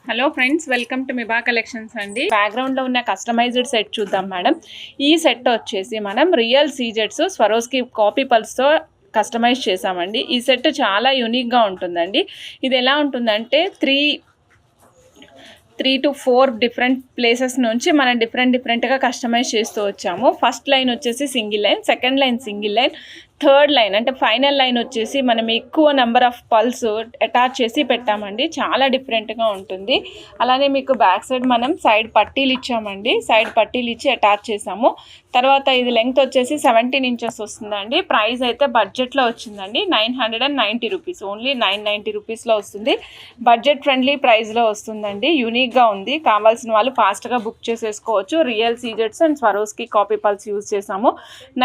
Hello friends, welcome to మిబా collections అండి. బ్యాక్గ్రౌండ్లో ఉన్న కస్టమైజ్డ్ సెట్ చూద్దాం మేడం. ఈ సెట్ వచ్చేసి మనం రియల్ సీజెట్స్ స్వరోస్కి కాపీ పల్స్తో కస్టమైజ్ చేసామండి. ఈ సెట్ చాలా యూనిక్గా ఉంటుందండి. ఇది ఎలా ఉంటుందంటే త్రీ to 4 డిఫరెంట్ ప్లేసెస్ నుంచి మనం డిఫరెంట్గా కస్టమైజ్ చేస్తూ వచ్చాము. ఫస్ట్ లైన్ వచ్చేసి single line, second line single line, third line అంటే ఫైనల్ లైన్ వచ్చేసి మనం ఎక్కువ నెంబర్ ఆఫ్ పల్స్ అటాచ్ చేసి పెట్టామండి. చాలా డిఫరెంట్గా ఉంటుంది. అలానే మీకు బ్యాక్ సైడ్ మనం సైడ్ పట్టీలు ఇచ్చామండి. సైడ్ పట్టీలు ఇచ్చి అటాచ్ చేసాము. తర్వాత ఇది లెంగ్త్ వచ్చేసి 17 ఇంచెస్ వస్తుందండి. ప్రైస్ అయితే బడ్జెట్లో వచ్చిందండి. 990 రూపీస్, ఓన్లీ 990 రూపీస్లో వస్తుంది. బడ్జెట్ ఫ్రెండ్లీ ప్రైస్లో వస్తుందండి. యూనిక్గా ఉంది. కావాల్సిన వాళ్ళు ఫాస్ట్గా బుక్ చేసేసుకోవచ్చు. రియల్ సీజెట్స్ and Swarovski copy pearls use చేసాము.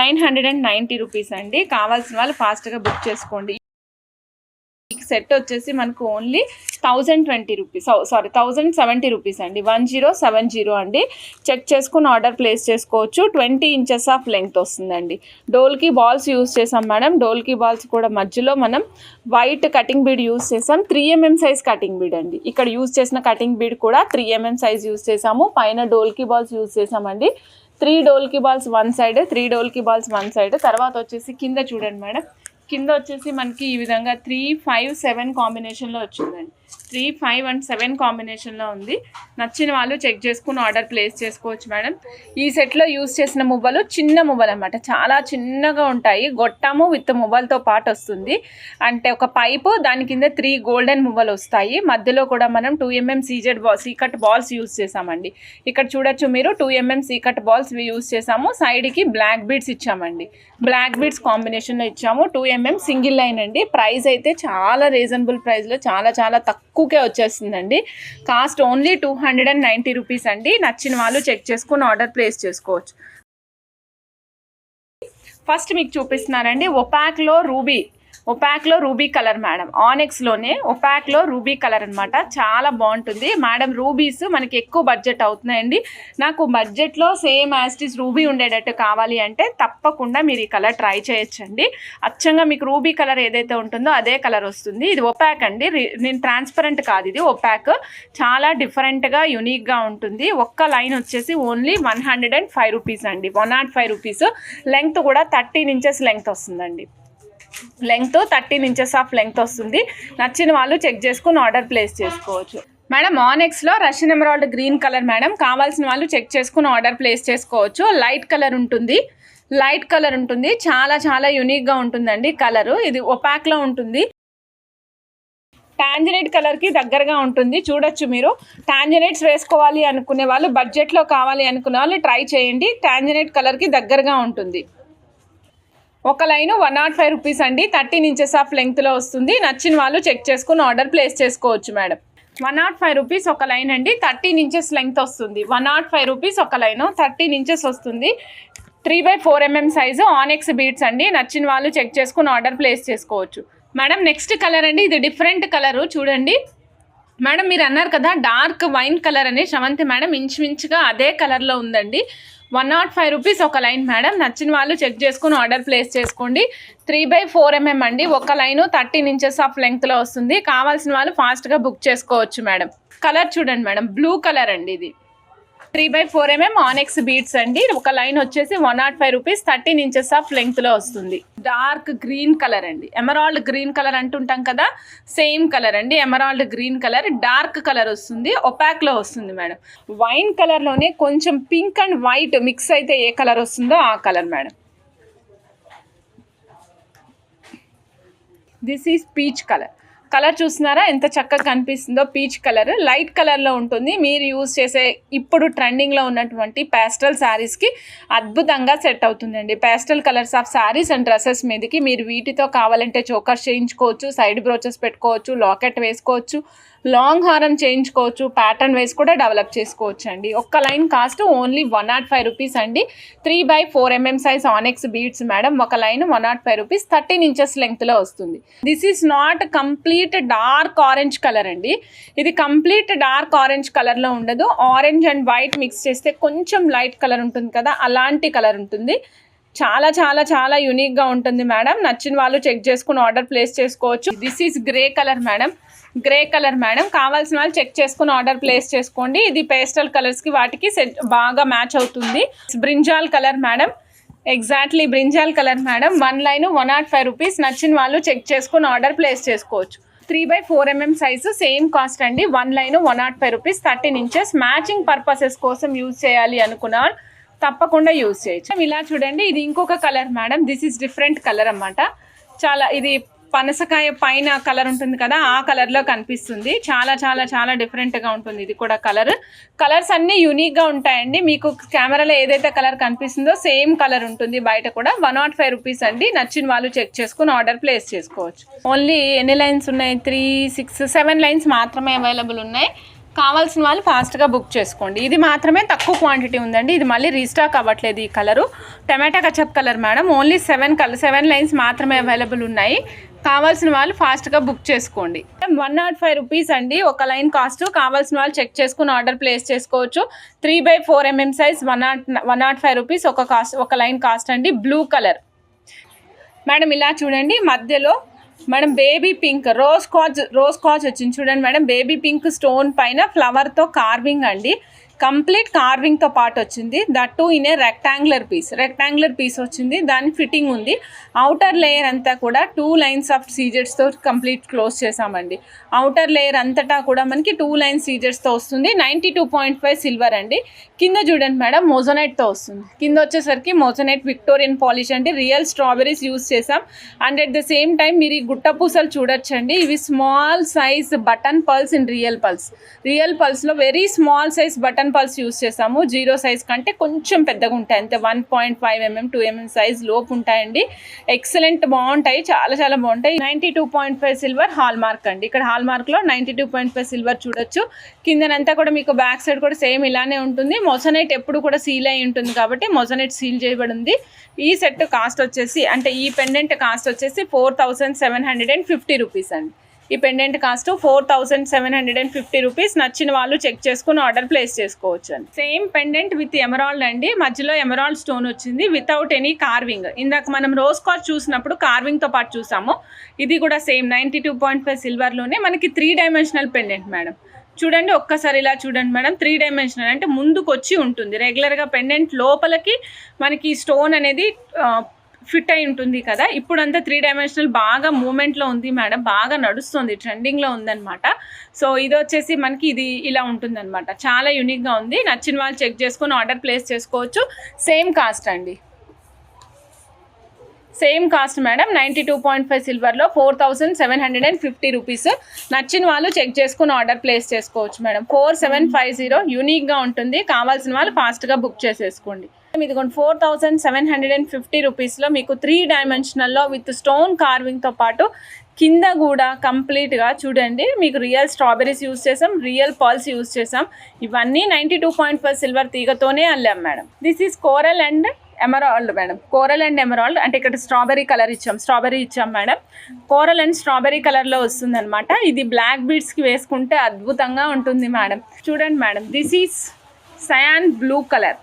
990 రూపీస్ అండి. కావాల్సిన వాళ్ళు ఫాస్ట్గా బుక్ చేసుకోండి. ఈ సెట్ వచ్చేసి మనకు ఓన్లీ 1020 రూపీస్, 1070 రూపీస్ అండి. 1070 అండి. చెక్ చేసుకుని ఆర్డర్ ప్లేస్ చేసుకోవచ్చు. 20 ఇంచెస్ ఆఫ్ లెంగ్త్ వస్తుందండి. డోల్కి బాల్స్ యూస్ చేసాం మేడం. డోల్కి బాల్స్ కూడా మధ్యలో మనం వైట్ కటింగ్ బీడ్ యూస్ చేసాం. 3mm సైజ్ కటింగ్ బీడ్ అండి. ఇక్కడ యూస్ చేసిన కటింగ్ బీడ్ కూడా 3mm సైజ్ యూస్ చేసాము. పైన డోల్కి బాల్స్ యూస్ చేసామండి. 3 డోల్కి balls one side, 3 డోల్కి balls one side. తర్వాత వచ్చేసి కింద చూడండి మేడం. కింద వచ్చేసి మనకి ఈ విధంగా 3, 5, 7 కాంబినేషన్లో వచ్చిందండి. 3, 5 అండ్ 7 కాంబినేషన్లో ఉంది. నచ్చిన వాళ్ళు చెక్ చేసుకుని ఆర్డర్ ప్లేస్ చేసుకోవచ్చు మేడం. ఈ సెట్లో యూస్ చేసిన మువ్వలు చిన్న మువ్వలు అన్నమాట. చాలా చిన్నగా ఉంటాయి. గొట్టము విత్ మువ్వలతో పాటు వస్తుంది. అంటే ఒక పైపు, దాని కింద 3 గోల్డెన్ మువ్వలు వస్తాయి. మధ్యలో కూడా మనం 2mm సీకట్ బాల్స్ యూస్ చేసామండి. ఇక్కడ చూడొచ్చు మీరు 2mm సీకట్ బాల్స్ యూస్ చేసాము. సైడ్కి బ్లాక్ బీడ్స్ ఇచ్చామండి. బ్లాక్ బీడ్స్ కాంబినేషన్లో ఇచ్చాము. 2mm సింగిల్ లైన్ అండి. ప్రైస్ అయితే చాలా రీజనబుల్ ప్రైస్లో చాలా తక్కువకే వచ్చేస్తుందండి. కాస్ట్ ఓన్లీ 290 రూపీస్ అండి. నచ్చిన వాళ్ళు చెక్ చేసుకుని ఆర్డర్ ప్లేస్ చేసుకోవచ్చు. ఫస్ట్ మీకు చూపిస్తున్నారండి ఒపాక్లో రూబీ కలర్ మేడం. ఆనెక్స్లోనే ఒపాక్లో రూబీ కలర్ అనమాట. చాలా బాగుంటుంది మేడం. రూబీస్ మనకి ఎక్కువ బడ్జెట్ అవుతున్నాయండి. నాకు బడ్జెట్లో సేమ్ యాస్టిస్ రూబీ ఉండేటట్టు కావాలి అంటే తప్పకుండా మీరు ఈ కలర్ ట్రై చేయొచ్చండి. అచ్చంగా మీకు రూబీ కలర్ ఏదైతే ఉంటుందో అదే కలర్ వస్తుంది. ఇది ఒపాక్ అండి. నేను ట్రాన్స్పరెంట్ కాదు, ఇది ఒపాక్. చాలా డిఫరెంట్గా యూనిక్గా ఉంటుంది. ఒక్క లైన్ వచ్చేసి ఓన్లీ 105 రూపీస్ అండి. 105 రూపీస్. లెంగ్త్ కూడా 13 ఇంచెస్ లెంగ్త్ వస్తుందండి. లెంగ్త్ 13 ఇంచెస్ ఆఫ్ లెంగ్త్ వస్తుంది. నచ్చిన వాళ్ళు చెక్ చేసుకుని ఆర్డర్ ప్లేస్ చేసుకోవచ్చు మేడం. ఆనెక్స్లో Russian emerald green colour madam. కావాల్సిన వాళ్ళు చెక్ చేసుకుని ఆర్డర్ ప్లేస్ చేసుకోవచ్చు. లైట్ కలర్ ఉంటుంది. చాలా యూనిక్గా ఉంటుందండి కలరు. ఇది ఒపాక్లో ఉంటుంది. టాంజనైట్ కలర్కి దగ్గరగా ఉంటుంది. చూడొచ్చు మీరు. టాంజనైట్స్ వేసుకోవాలి అనుకునే వాళ్ళు, బడ్జెట్లో కావాలి అనుకునే వాళ్ళు ట్రై చేయండి. టాంజనైట్ కలర్కి దగ్గరగా ఉంటుంది. ఒక లైను 105 రూపీస్ అండి. 13 ఇంచెస్ ఆఫ్ లెంగ్త్లో వస్తుంది. నచ్చిన వాళ్ళు చెక్ చేసుకుని ఆర్డర్ ప్లేస్ చేసుకోవచ్చు మేడం. 105 రూపీస్ ఒక లైన్ అండి. 13 ఇంచెస్ లెంగ్త్ వస్తుంది. 105 రూపీస్ ఒక లైను, 13 ఇంచెస్ వస్తుంది. 3/4mm సైజు ఆనెక్స్ బీడ్స్ అండి. నచ్చిన వాళ్ళు చెక్ చేసుకుని ఆర్డర్ ప్లేస్ చేసుకోవచ్చు మేడం. నెక్స్ట్ కలర్ అండి. ఇది డిఫరెంట్ కలరు. చూడండి మేడం, మీరు అన్నారు కదా డార్క్ వైన్ కలర్ అని. శ్రవంతి మేడం ఇంచుమించుగా అదే కలర్లో ఉందండి. 105 రూపీస్ ఒక లైన్ మేడం. నచ్చిన వాళ్ళు చెక్ చేసుకుని ఆర్డర్ ప్లేస్ చేసుకోండి. 3/4mm అండి. ఒక లైను 13 ఇంచెస్ ఆఫ్ లెంగ్త్లో వస్తుంది. కావాల్సిన వాళ్ళు ఫాస్ట్గా బుక్ చేసుకోవచ్చు మేడం. కలర్ చూడండి మేడం, బ్లూ కలర్ అండి. ఇది 3/4mm ఆనెక్స్ బీడ్స్ అండి. ఒక లైన్ వచ్చేసి 105 రూపీస్. 13 ఇంచెస్ ఆఫ్ లెంగ్త్లో వస్తుంది. డార్క్ గ్రీన్ కలర్ అండి. ఎమరాల్డ్ గ్రీన్ కలర్ అంటుంటాం కదా, సేమ్ కలర్ అండి. Emerald green colour, dark colour వస్తుంది. ఒపాక్లో వస్తుంది మేడం. వైన్ కలర్లోనే కొంచెం పింక్ అండ్ వైట్ మిక్స్ అయితే ఏ కలర్ వస్తుందో ఆ colour madam. This is peach colour. Colour చూస్తున్నారా ఎంత చక్కగా కనిపిస్తుందో. పీచ్ కలర్ లైట్ కలర్లో ఉంటుంది. మీరు యూజ్ చేసే ఇప్పుడు ట్రెండింగ్లో ఉన్నటువంటి ప్యాస్టల్ శారీస్కి అద్భుతంగా సెట్ అవుతుందండి. Pastel colours of saris and dresses మీదకి మీరు వీటితో కావాలంటే చోకర్స్ చేయించుకోవచ్చు, సైడ్ బ్రోచెస్ పెట్టుకోవచ్చు, లాకెట్ వేసుకోవచ్చు, లాంగ్ హారం చేయించుకోవచ్చు, ప్యాటర్న్ వేసి కూడా డెవలప్ చేసుకోవచ్చు అండి. ఒక్క లైన్ కాస్ట్ ఓన్లీ 105 రూపీస్ అండి. 3/4mm size ఆనెక్స్ beads madam. ఒక లైన్ 105 రూపీస్. 13 ఇంచెస్ లెంగ్త్లో వస్తుంది. This is not complete dark orange colour అండి. ఇది కంప్లీట్ డార్క్ ఆరెంజ్ కలర్లో ఉండదు. ఆరెంజ్ అండ్ వైట్ మిక్స్ చేస్తే కొంచెం లైట్ కలర్ ఉంటుంది కదా, అలాంటి కలర్ ఉంటుంది. చాలా యూనిక్గా ఉంటుంది మేడం. నచ్చిన వాళ్ళు చెక్ చేసుకుని ఆర్డర్ ప్లేస్ చేసుకోవచ్చు. This is grey colour madam. Grey colour madam, కావాల్సిన వాళ్ళు చెక్ చేసుకుని ఆర్డర్ ప్లేస్ చేసుకోండి. ఇది పేస్టల్ కలర్స్కి వాటికి సెట్ బాగా మ్యాచ్ అవుతుంది. Brinjal colour madam, exactly brinjal colour madam. 1 line 105 rupees. నచ్చిన వాళ్ళు చెక్ చేసుకుని ఆర్డర్ ప్లేస్ చేసుకోవచ్చు. 3/4 mm సైజు, సేమ్ కాస్ట్ అండి. 1 line 105 rupees, 13 inches. Matching purposes కోసం యూజ్ చేయాలి అనుకున్న తప్పకుండా యూజ్ చేయొచ్చు. ఇలా చూడండి, ఇది ఇంకొక colour madam. This is different colour అన్నమాట. చాలా ఇది పనసకాయ పైన కలర్ ఉంటుంది కదా, ఆ కలర్లో కనిపిస్తుంది. చాలా చాలా చాలా డిఫరెంట్గా ఉంటుంది ఇది కూడా. కలర్స్ అన్నీ యూనిక్గా ఉంటాయండి. మీకు కెమెరాలో ఏదైతే కలర్ కనిపిస్తుందో సేమ్ కలర్ ఉంటుంది బయట కూడా. 105 రూపీస్ అండి. నచ్చిన వాళ్ళు చెక్ చేసుకుని ఆర్డర్ ప్లేస్ చేసుకోవచ్చు. ఓన్లీ ఎన్ని లైన్స్ ఉన్నాయి? 3, 6, 7 లైన్స్ మాత్రమే అవైలబుల్ ఉన్నాయి. కావాల్సిన వాళ్ళు ఫాస్ట్గా బుక్ చేసుకోండి. ఇది మాత్రమే తక్కువ క్వాంటిటీ ఉందండి. ఇది మళ్ళీ రీస్టాక్ అవ్వట్లేదు ఈ కలరు. టమాటా ketchup colour madam. Only 7 lines మాత్రమే అవైలబుల్ ఉన్నాయి. కావాల్సిన వాళ్ళు ఫాస్ట్గా బుక్ చేసుకోండి. 105 రూపీస్ అండి ఒక లైన్ కాస్ట్. కావాల్సిన వాళ్ళు చెక్ చేసుకుని ఆర్డర్ ప్లేస్ చేసుకోవచ్చు. 3/4 mm సైజ్, 105 రూపీస్ ఒక లైన్ కాస్ట్ అండి. Blue colour madam. ఇలా చూడండి, మధ్యలో madam baby pink rose cause వచ్చింది చూడండి మేడం. బేబీ పింక్ స్టోన్ పైన ఫ్లవర్తో కార్వింగ్ అండి. కంప్లీట్ కార్వింగ్తో పాటు వచ్చింది. That too in a rectangular piece వచ్చింది. దాని ఫిట్టింగ్ ఉంది. అవుటర్ లేయర్ అంతా కూడా 2 లైన్స్ ఆఫ్ సీజెట్స్తో కంప్లీట్ క్లోజ్ చేసామండి. అవుటర్ లేయర్ అంతటా కూడా మనకి 2 లైన్స్ సీజెట్స్తో వస్తుంది. 92.5 సిల్వర్ అండి. కింద చూడండి మేడం, మోజోనైట్తో వస్తుంది. కింద వచ్చేసరికి మోజోనైట్ విక్టోరియన్ పాలిష్ అండి. రియల్ స్ట్రాబెరీస్ యూస్ చేసాం. And at the same time మీరు ఈ గుట్ట పూసలు చూడొచ్చండి. ఇవి small size button pearls in real పల్స్లో very small size button pearls use చేసాము. 0 సైజ్ కంటే కొంచెం పెద్దగా ఉంటాయి అంతే. 1.5 mm 2 mm సైజ్ లోపు ఉంటాయండి. ఎక్సలెంట్ బాగుంటాయి, చాలా చాలా బాగుంటాయి. 92.5 సిల్వర్ హాల్ మార్క్ అండి. ఇక్కడ హాల్ మార్క్లో 92.5 సిల్వర్ చూడొచ్చు. కిందనంతా కూడా మీకు బ్యాక్ సైడ్ కూడా సేమ్ ఇలానే ఉంటుంది. మొజనైట్ ఎప్పుడు కూడా సీల్ అయి ఉంటుంది కాబట్టి మొజనైట్ సీల్ చేయబడి ఉంది. ఈ సెట్ కాస్ట్ వచ్చేసి, అంటే ఈ పెండెంట్ కాస్ట్ వచ్చేసి 4750 రూపీస్ అండి. ఈ పెండెంట్ కాస్ట్ 4750 రూపీస్. నచ్చిన వాళ్ళు చెక్ చేసుకుని ఆర్డర్ ప్లేస్ చేసుకోవచ్చు అండి. సేమ్ పెండెంట్ విత్ ఎమరాల్డ్ అండి. మధ్యలో ఎమరాల్డ్ స్టోన్ వచ్చింది వితౌట్ ఎనీ కార్వింగ్. ఇందాక మనం రోజ్ కాజ్ చూసినప్పుడు కార్వింగ్తో పాటు చూసాము. ఇది కూడా సేమ్ 92.5 సిల్వర్లోనే మనకి 3 డైమెన్షనల్ పెండెంట్ మేడం. చూడండి ఒక్కసారి ఇలా చూడండి మేడం. 3 డైమెన్షనల్ అంటే ముందుకు వచ్చి ఉంటుంది. రెగ్యులర్గా పెండెంట్ లోపలికి మనకి స్టోన్ అనేది ఫిట్ అయి ఉంటుంది కదా. ఇప్పుడంతా 3 డైమెన్షనల్ బాగా మూమెంట్లో ఉంది మేడం, బాగా నడుస్తుంది, ట్రెండింగ్లో ఉందన్నమాట. సో ఇది వచ్చేసి మనకి ఇది ఇలా ఉంటుందన్నమాట. చాలా యూనిక్గా ఉంది. నచ్చిన వాళ్ళు చెక్ చేసుకొని ఆర్డర్ ప్లేస్ చేసుకోవచ్చు. సేమ్ కాస్ట్ అండి. Same cost madam. 92.5 సిల్వర్లో 4750 రూపీస్. నచ్చిన వాళ్ళు చెక్ చేసుకుని ఆర్డర్ ప్లేస్ చేసుకోవచ్చు మేడం. 4750 యూనిక్గా ఉంటుంది. కావాల్సిన వాళ్ళు ఫాస్ట్గా బుక్ చేసేసుకోండి. ఇదిగోండి 4750 రూపీస్లో మీకు 3 డైమెన్షనల్లో విత్ స్టోన్ కార్వింగ్తో పాటు కింద కూడా కంప్లీట్గా చూడండి. మీకు రియల్ స్ట్రాబెరీస్ యూస్ చేసాం, రియల్ పర్ల్స్ యూస్ చేసాం. ఇవన్నీ 92.5 సిల్వర్ తీగతోనే అల్లాం మేడం. This is coral and emerald madam. Coral and emerald అంటే ఇక్కడ స్ట్రాబెరీ ఇచ్చాం మేడం. కోరల్ అండ్ స్ట్రాబెరీ కలర్లో వస్తుంది అనమాట. ఇది బ్లాక్ బీడ్స్కి వేసుకుంటే అద్భుతంగా ఉంటుంది మేడం. చూడండి madam, this is సయాన్ blue colour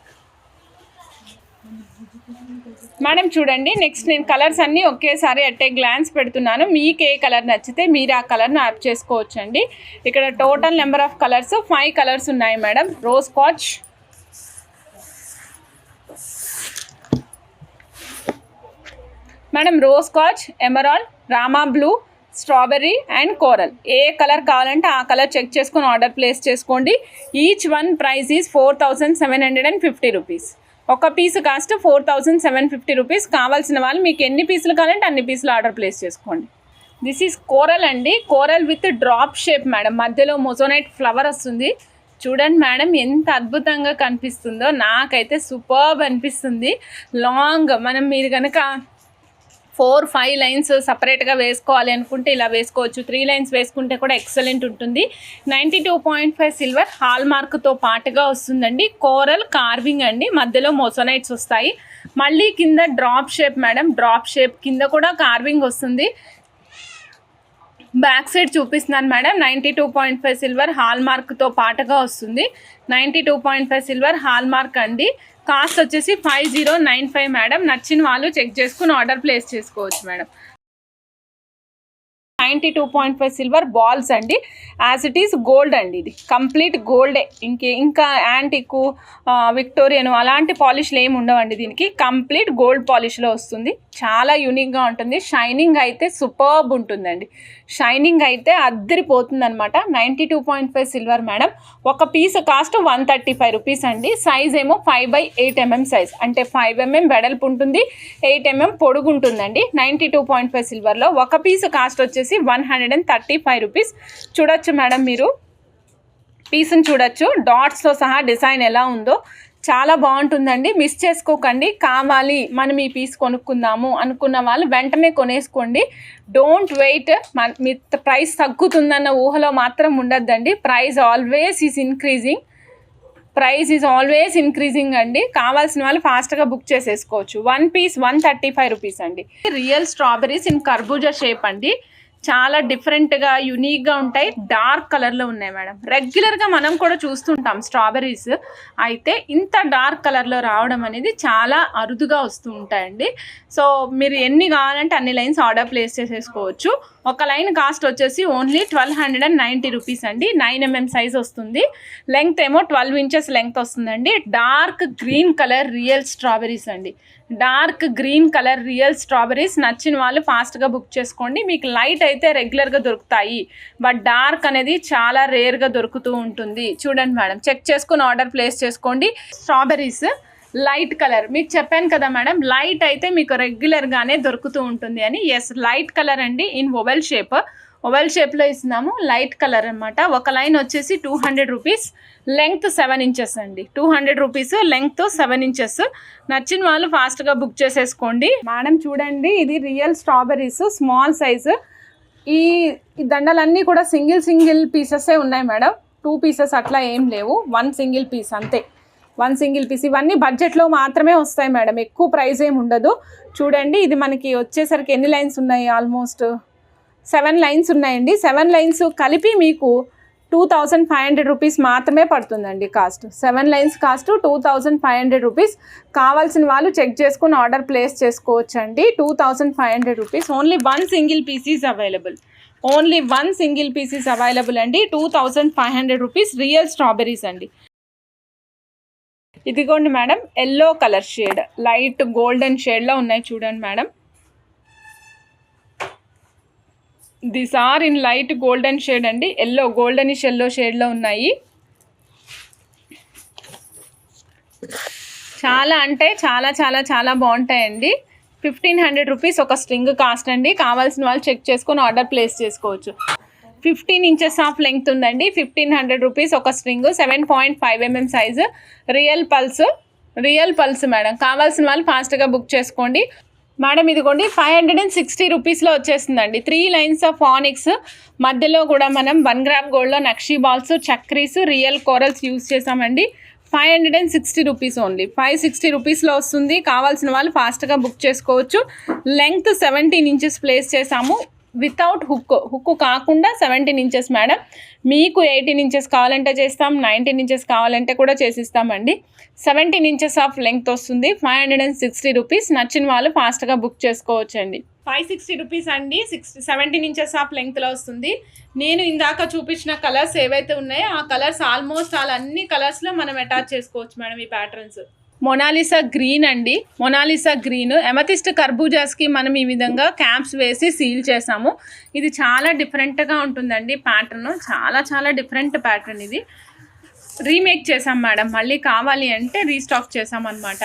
madam. చూడండి నెక్స్ట్ నేను కలర్స్ అన్నీ ఒకేసారి అట్టే గ్లాన్స్ పెడుతున్నాను. మీకు ఏ కలర్ నచ్చితే మీరు ఆ కలర్ని యాప్ చేసుకోవచ్చు అండి. ఇక్కడ total number of colours 5 colours ఉన్నాయి madam. Rose quartz, madam rose quartz, emerald, Rama blue, strawberry and coral. ఏ కలర్ కావాలంటే ఆ కలర్ చెక్ చేసుకొని ఆర్డర్ ప్లేస్ చేసుకోండి. Each one price is 4750 rupees. ఒక పీస్ కాస్ట్ 4750 రూపీస్. కావాల్సిన వాళ్ళు మీకు ఎన్ని పీసులు కావాలంటే అన్ని పీసులు ఆర్డర్ ప్లేస్ చేసుకోండి. దిస్ ఈజ్ కోరల్ అండి. Coral with drop shape madam. మధ్యలో మొజోనైట్ ఫ్లవర్ వస్తుంది. చూడండి మేడం ఎంత అద్భుతంగా కనిపిస్తుందో. నాకైతే సూపర్బ్ అనిపిస్తుంది. లాంగ్ మీరు కనుక 4-5 లైన్స్ సపరేట్గా వేసుకోవాలి అనుకుంటే ఇలా వేసుకోవచ్చు. 3 లైన్స్ వేసుకుంటే కూడా ఎక్సలెంట్ ఉంటుంది. 92.5 సిల్వర్ హాల్ మార్క్తో పాటుగా వస్తుందండి. కోరల్ కార్వింగ్ అండి. మధ్యలో మోసోనైట్స్ వస్తాయి. మళ్ళీ కింద drop shape madam. Drop shape కింద కూడా కార్వింగ్ వస్తుంది. బ్యాక్ సైడ్ చూపిస్తున్నాను మేడం. 92.5 సిల్వర్ హాల్ మార్క్తో పాటుగా వస్తుంది. 92.5 సిల్వర్ హాల్ మార్క్ అండి. కాస్ట్ వచ్చేసి 5095 మేడం. నచ్చిన వాళ్ళు చెక్ చేసుకుని ఆర్డర్ ప్లేస్ చేసుకోవచ్చు మేడం. 92.5 సిల్వర్ బాల్స్ అండి. యాజ్ ఇట్ ఈస్ గోల్డ్ అండి, ఇది కంప్లీట్ గోల్డే. ఇంకా యాంటిక్ విక్టోరియన్ అలాంటి పాలిష్లు ఏమి ఉండవండి, దీనికి కంప్లీట్ గోల్డ్ పాలిష్లో వస్తుంది. చాలా యూనిక్గా ఉంటుంది. షైనింగ్ అయితే సూపర్బ్ ఉంటుందండి, షైనింగ్ అయితే అద్దరిపోతుంది అనమాట. 92.5 సిల్వర్ మేడం. ఒక పీస్ కాస్ట్ 135 రూపీస్ అండి. సైజ్ ఏమో 5/8 mm సైజ్, అంటే 5 mm వెడల్పు ఉంటుంది, 8 mm పొడుగు ఉంటుందండి. 92.5 సిల్వర్లో ఒక పీస్ కాస్ట్ వచ్చేసి 135 రూపీస్. చూడొచ్చు మేడం, మీరు పీస్ని చూడొచ్చు, డాట్స్తో సహా డిజైన్ ఎలా ఉందో చాలా బాగుంటుందండి. మిస్ చేసుకోకండి. కావాలి మనం ఈ పీస్ కొనుక్కుందాము అనుకున్న వాళ్ళు వెంటనే కొనేసుకోండి. Don't wait. మీ ప్రైస్ తగ్గుతుందన్న ఊహలో మాత్రం ఉండద్దండి. ప్రైస్ ఆల్వేస్ ఈజ్ ఇంక్రీజింగ్ అండి. కావాల్సిన వాళ్ళు ఫాస్ట్గా బుక్ చేసేసుకోవచ్చు. 1 పీస్ 135 రూపీస్ అండి. రియల్ స్ట్రాబెరీస్ ఇన్ కర్బూజా షేప్ అండి. చాలా డిఫరెంట్గా యూనిక్గా ఉంటాయి. డార్క్ కలర్లో ఉన్నాయి మేడం. రెగ్యులర్గా మనం కూడా చూస్తుంటాం స్ట్రాబెరీస్, అయితే ఇంత డార్క్ కలర్లో రావడం అనేది చాలా అరుదుగా వస్తూ ఉంటాయండి. సో మీరు ఎన్ని కావాలంటే అన్ని లైన్స్ ఆర్డర్ ప్లేస్ చేసేసుకోవచ్చు. ఒక లైన్ కాస్ట్ వచ్చేసి ఓన్లీ 1290 రూపీస్ అండి. 9 mm సైజ్ వస్తుంది. లెంగ్త్ ఏమో 12 inches లెంగ్త్ వస్తుందండి. Dark green colour real strawberries అండి. Dark green colour real strawberries నచ్చిన వాళ్ళు ఫాస్ట్గా బుక్ చేసుకోండి. మీకు లైట్ అయితే రెగ్యులర్గా దొరుకుతాయి, బట్ డార్క్ అనేది చాలా రేర్గా దొరుకుతూ ఉంటుంది. చూడండి మేడం, చెక్ చేసుకుని ఆర్డర్ ప్లేస్ చేసుకోండి. స్ట్రాబెరీస్ లైట్ కలర్ మీకు చెప్పాను కదా మేడం, లైట్ అయితే మీకు రెగ్యులర్గానే దొరుకుతూ ఉంటుంది అని. ఎస్, లైట్ కలర్ అండి. ఇన్ ఓవెల్ షేప్లో ఇస్తున్నాము. లైట్ కలర్ అనమాట. ఒక లైన్ వచ్చేసి 200 రూపీస్, లెంగ్త్ 7 inches అండి. 200 రూపీస్, లెంగ్త్ 7 inches. నచ్చిన వాళ్ళు ఫాస్ట్గా బుక్ చేసేసుకోండి. మేడం చూడండి, ఇది రియల్ స్ట్రాబెరీస్ స్మాల్ సైజు. ఈ దండలన్నీ కూడా సింగిల్ పీసెసే ఉన్నాయి మేడం. 2 pieces అట్లా ఏం లేవు. 1 single పీస్ అంతే. 1 single పీస్. ఇవన్నీ బడ్జెట్లో మాత్రమే వస్తాయి మేడం, ఎక్కువ ప్రైస్ ఏమి ఉండదు. చూడండి, ఇది మనకి వచ్చేసరికి ఎన్ని లైన్స్ ఉన్నాయి? ఆల్మోస్ట్ 7 lines ఉన్నాయండి. 7 lines కలిపి మీకు 2500 రూపీస్ మాత్రమే పడుతుందండి కాస్ట్. 7 lines cost 2500 rupees. కావాల్సిన వాళ్ళు చెక్ చేసుకుని ఆర్డర్ ప్లేస్ చేసుకోవచ్చు అండి. 2500 rupees. Only 1 single piece is available. Only 1 single piece is available అండి. 2500 రూపీస్. రియల్ స్ట్రాబెరీస్ అండి. ఇదిగోండి madam, yellow colour shade, light golden షేడ్లో ఉన్నాయి చూడండి madam. This are in light golden shade అండి. గోల్డెనిష్ ఎల్లో షేడ్లో ఉన్నాయి. చాలా అంటే చాలా బాగుంటాయండి. 1500 రూపీస్ ఒక స్ట్రింగ్ కాస్ట్ అండి. కావాల్సిన వాళ్ళు చెక్ చేసుకొని ఆర్డర్ ప్లేస్ చేసుకోవచ్చు. 15 inches ఆఫ్ లెంగ్త్ ఉందండి. 1500 రూపీస్ ఒక string. 7.5 mm size. Real pulse madam. కావాల్సిన వాళ్ళు ఫాస్ట్గా బుక్ చేసుకోండి మేడం. ఇదిగోండి 560 రూపీస్లో వచ్చేస్తుందండి. 3 lines ఆఫ్ ఆనిక్స్, మధ్యలో కూడా మనం 1 gram గోల్డ్లో నక్షీ బాల్స్, చక్రీస్, రియల్ కోరల్స్ యూజ్ చేసామండి. 560 రూపీస్ ఓన్లీ. 560 రూపీస్లో వస్తుంది. కావాల్సిన వాళ్ళు ఫాస్ట్గా బుక్ చేసుకోవచ్చు. లెంగ్త్ 17 inches ప్లేస్ చేసాము. వితౌట్ హుక్ కాకుండా 17 inches మేడం. మీకు 18 inches కావాలంటే చేస్తాం, 19 inches కావాలంటే కూడా చేసిస్తామండి. 17 inches ఆఫ్ లెంగ్త్ వస్తుంది. 560 రూపీస్. నచ్చిన వాళ్ళు ఫాస్ట్గా బుక్ చేసుకోవచ్చు అండి. 560 రూపీస్ అండి. 17 inches ఆఫ్ లెంగ్త్లో వస్తుంది. నేను ఇందాక చూపించిన కలర్స్ ఏవైతే ఉన్నాయో ఆ కలర్స్ ఆల్మోస్ట్ అన్ని కలర్స్లో మనం అటాచ్ చేసుకోవచ్చు మేడం ఈ ప్యాటర్న్స్. మొనాలిసా గ్రీన్ అండి. మొనాలిసా గ్రీన్ ఎమతిస్ట్ కర్బూజాస్కి మనం ఈ విధంగా క్యాప్స్ వేసి సీల్ చేసాము. ఇది చాలా డిఫరెంట్గా ఉంటుందండి ప్యాటర్న్. చాలా డిఫరెంట్ ప్యాటర్న్. ఇది రీమేక్ చేసాం మేడం. మళ్ళీ కావాలి అంటే రీస్టాక్ చేసాం అనమాట.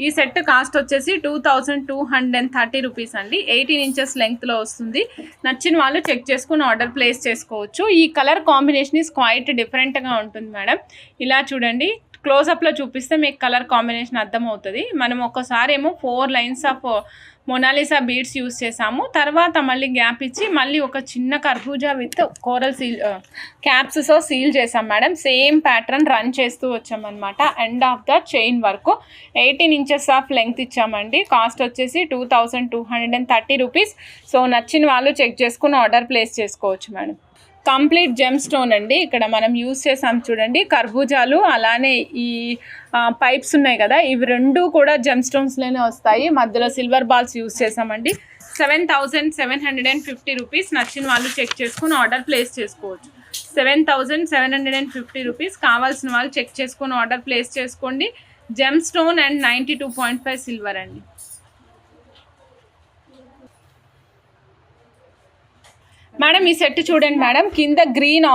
ఈ సెట్ కాస్ట్ వచ్చేసి 2230 రూపీస్ అండి. 18 inches లెంగ్త్లో వస్తుంది. నచ్చిన వాళ్ళు చెక్ చేసుకుని ఆర్డర్ ప్లేస్ చేసుకోవచ్చు. ఈ కలర్ కాంబినేషన్ ఈస్ క్వైట్ డిఫరెంట్గా ఉంటుంది మేడం. ఇలా చూడండి, క్లోజప్లో చూపిస్తే మీకు కలర్ కాంబినేషన్ అర్థమవుతుంది. మనం ఒకసారి ఏమో 4 lines of Mona Lisa beads use చేసాము. తర్వాత మళ్ళీ గ్యాప్ ఇచ్చి మళ్ళీ ఒక చిన్న కర్బూజా విత్ కోరల్ క్యాప్స్తో సీల్ చేసాం మేడం. సేమ్ ప్యాటర్న్ రన్ చేస్తూ వచ్చామన్నమాట. ఎండ్ ఆఫ్ ద చైన్ వరకు 18 inches ఆఫ్ లెంగ్త్ ఇచ్చామండి. కాస్ట్ వచ్చేసి 2230 రూపీస్. సో నచ్చిన వాళ్ళు చెక్ చేసుకుని ఆర్డర్ ప్లేస్ చేసుకోవచ్చు మేడం. కంప్లీట్ జెమ్ స్టోన్ అండి. ఇక్కడ మనం యూస్ చేసాం చూడండి, కర్బూజాలు అలానే ఈ పైప్స్ ఉన్నాయి కదా, ఇవి రెండు కూడా జెమ్ స్టోన్స్లోనే వస్తాయి. మధ్యలో సిల్వర్ బాల్స్ యూస్ చేసామండి. 7,750 రూపీస్. నచ్చిన వాళ్ళు చెక్ చేసుకుని ఆర్డర్ ప్లేస్ చేసుకోవచ్చు. 7,750 రూపీస్. కావాల్సిన వాళ్ళు చెక్ చేసుకుని ఆర్డర్ ప్లేస్ చేసుకోండి. జెమ్ స్టోన్ అండ్ 92.5 సిల్వర్ అండి. మేడం ఈ సెట్ చూడండి మేడం, కింద green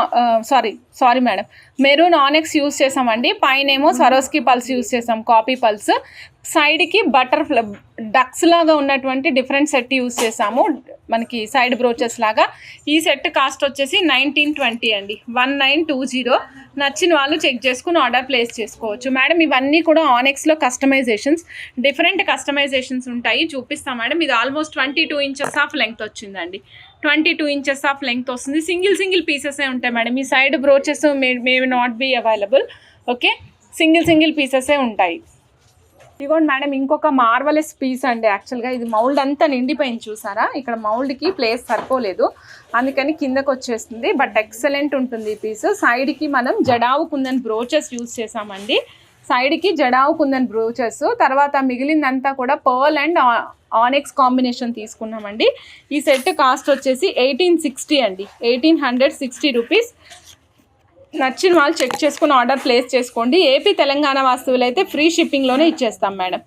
sorry madam maroon onyx use చేసామండి. పైన ఏమో స్వరోస్కి పల్స్ యూస్ చేసాం, కాపీ పల్స్. సైడ్కి బటర్ఫ్లై డక్స్ లాగా ఉన్నటువంటి డిఫరెంట్ సెట్ యూస్ చేసాము, మనకి సైడ్ బ్రోచెస్ లాగా. ఈ సెట్ కాస్ట్ వచ్చేసి 1920 అండి, 1920. నచ్చిన వాళ్ళు చెక్ చేసుకుని ఆర్డర్ ప్లేస్ చేసుకోవచ్చు. మేడం ఇవన్నీ కూడా ఆనెక్స్లో కస్టమైజేషన్స్, డిఫరెంట్ కస్టమైజేషన్స్ ఉంటాయి, చూపిస్తాం మేడం. ఇది ఆల్మోస్ట్ 22 ఇంచెస్ ఆఫ్ లెంగ్త్ వచ్చిందండి. 22 ఇంచెస్ ఆఫ్ లెంగ్త్ వస్తుంది. సింగిల్ పీసెసే ఉంటాయి మేడం. ఈ side brooches may not be available. Okay, single పీసెసే ఉంటాయి. ఇదిగోండి మేడం ఇంకొక మార్వలెస్ పీస్ అండి. యాక్చువల్గా ఇది మౌల్డ్ అంతా నిండిపోయింది చూసారా, ఇక్కడ మౌల్డ్కి ప్లేస్ సరిపోలేదు, అందుకని కిందకు వచ్చేస్తుంది. బట్ ఎక్సలెంట్ ఉంటుంది ఈ పీస్. సైడ్కి మనం జడావు కుందన్ బ్రోచెస్ యూస్ చేసామండి. సైడ్కి జడావు కుందన్ బ్రోచెస్, తర్వాత మిగిలిందంతా కూడా పర్ల్ అండ్ ఆనెక్స్ కాంబినేషన్ తీసుకున్నామండి. ఈ సెట్ కాస్ట్ వచ్చేసి 1860 అండి, 1860 రూపీస్. నచ్చిన వాళ్ళు చెక్ చేసుకుని ఆర్డర్ ప్లేస్ చేసుకోండి. ఏపీ తెలంగాణ వాస్తువులు అయితే ఫ్రీ షిప్పింగ్లోనే ఇచ్చేస్తాం మేడం.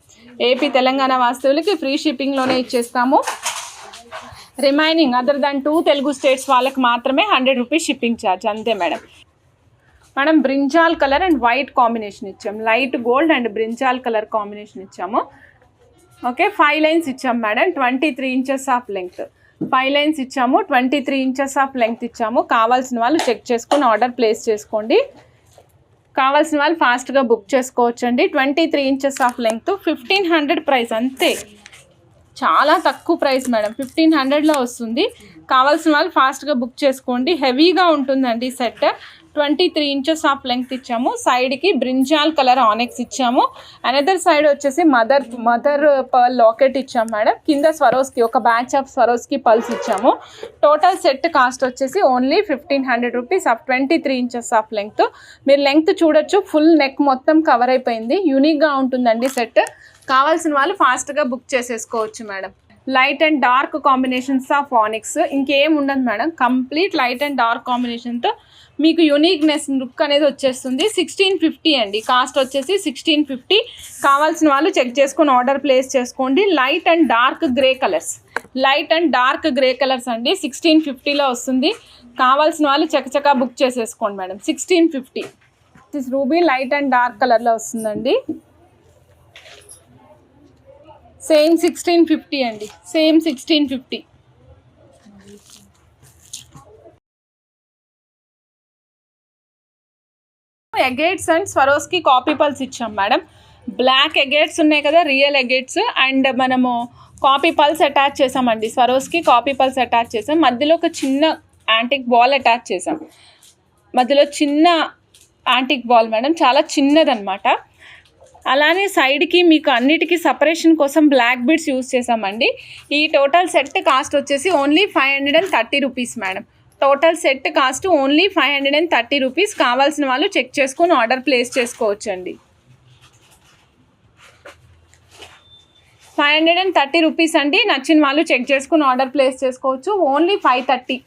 ఏపీ తెలంగాణ వాస్తువులకి ఫ్రీ షిప్పింగ్లోనే ఇచ్చేస్తాము. Remaining other than 2 Telugu states వాళ్ళకి మాత్రమే 100 రూపీస్ షిప్పింగ్ ఛార్జ్, అంతే మేడం. మనం brinjal colour and white combination ఇచ్చాము, light gold and brinjal colour combination ఇచ్చాము. ఓకే, 5 లైన్స్ ఇచ్చాము madam, 23 inches of length. 5 lines ఇచ్చాము, 23 ఇంచెస్ ఆఫ్ లెంగ్త్ ఇచ్చాము. కావాల్సిన వాళ్ళు చెక్ చేసుకుని ఆర్డర్ ప్లేస్ చేసుకోండి. కావాల్సిన వాళ్ళు ఫాస్ట్గా బుక్ చేసుకోవచ్చండి. 23 ఇంచెస్ ఆఫ్ లెంగ్త్, 1500 ప్రైస్, అంతే, చాలా తక్కువ ప్రైస్ మేడం, 1500లో వస్తుంది. కావాల్సిన వాళ్ళు ఫాస్ట్గా బుక్ చేసుకోండి. హెవీగా ఉంటుందండి సెట్. 23 ఇంచెస్ ఆఫ్ లెంగ్త్ ఇచ్చాము. సైడ్కి బ్రింజాల్ కలర్ ఆనెక్స్ ఇచ్చాము. అనదర్ సైడ్ వచ్చేసి మదర్ పర్ల్ లాకెట్ ఇచ్చాము మేడం. కింద స్వరోస్కి ఒక బ్యాచ్ ఆఫ్ స్వరోస్కి పల్స్ ఇచ్చాము. టోటల్ సెట్ కాస్ట్ వచ్చేసి only 1500 rupees of 23 inches of length. మీరు లెంగ్త్ చూడొచ్చు, ఫుల్ నెక్ మొత్తం కవర్ అయిపోయింది. యూనిక్గా ఉంటుందండి సెట్. కావాల్సిన వాళ్ళు ఫాస్ట్గా బుక్ చేసేసుకోవచ్చు madam. Light and dark combinations of onyx, ఇంకేం ఉండదు madam, complete light and dark కాంబినేషన్తో మీకు యూనిక్నెస్ లుక్ అనేది వచ్చేస్తుంది. 1650 అండి, కాస్ట్ వచ్చేసి 1650. కావాల్సిన వాళ్ళు చెక్ చేసుకొని ఆర్డర్ ప్లేస్ చేసుకోండి. Light and dark grey colours అండి, 1650లో వస్తుంది. కావాల్సిన వాళ్ళు చకచకా బుక్ చేసేసుకోండి madam. 1650 ruby light and dark కలర్లో వస్తుందండి. సేమ్ 1650 అండి, same 1650. Agates and Swarovski copy pearls ఇచ్చాం మేడం. బ్లాక్ ఎగేట్స్ ఉన్నాయి కదా, రియల్ ఎగేట్స్, అండ్ మనము కాపీ పల్స్ అటాచ్ చేసామండి. స్వరోస్కి కాపీ పల్స్ అటాచ్ చేసాం. మధ్యలో ఒక చిన్న యాంటిక్ బాల్ అటాచ్ చేసాం. మధ్యలో చిన్న యాంటిక్ బాల్ మేడం, చాలా చిన్నదన్నమాట. అలానే సైడ్కి మీకు అన్నిటికీ సపరేషన్ కోసం బ్లాక్ బీడ్స్ యూస్ చేసామండి. ఈ టోటల్ సెట్ కాస్ట్ వచ్చేసి only 530 rupees madam. Total set cost only 530 rupees. కావాల్సిన వాళ్ళు చెక్ చేసుకొని ఆర్డర్ ప్లేస్ చేసుకోవచ్చండి. 530 రూపీస్ అండి. నచ్చిన వాళ్ళు చెక్ చేసుకుని ఆర్డర్ ప్లేస్ చేసుకోవచ్చు. ఓన్లీ 530.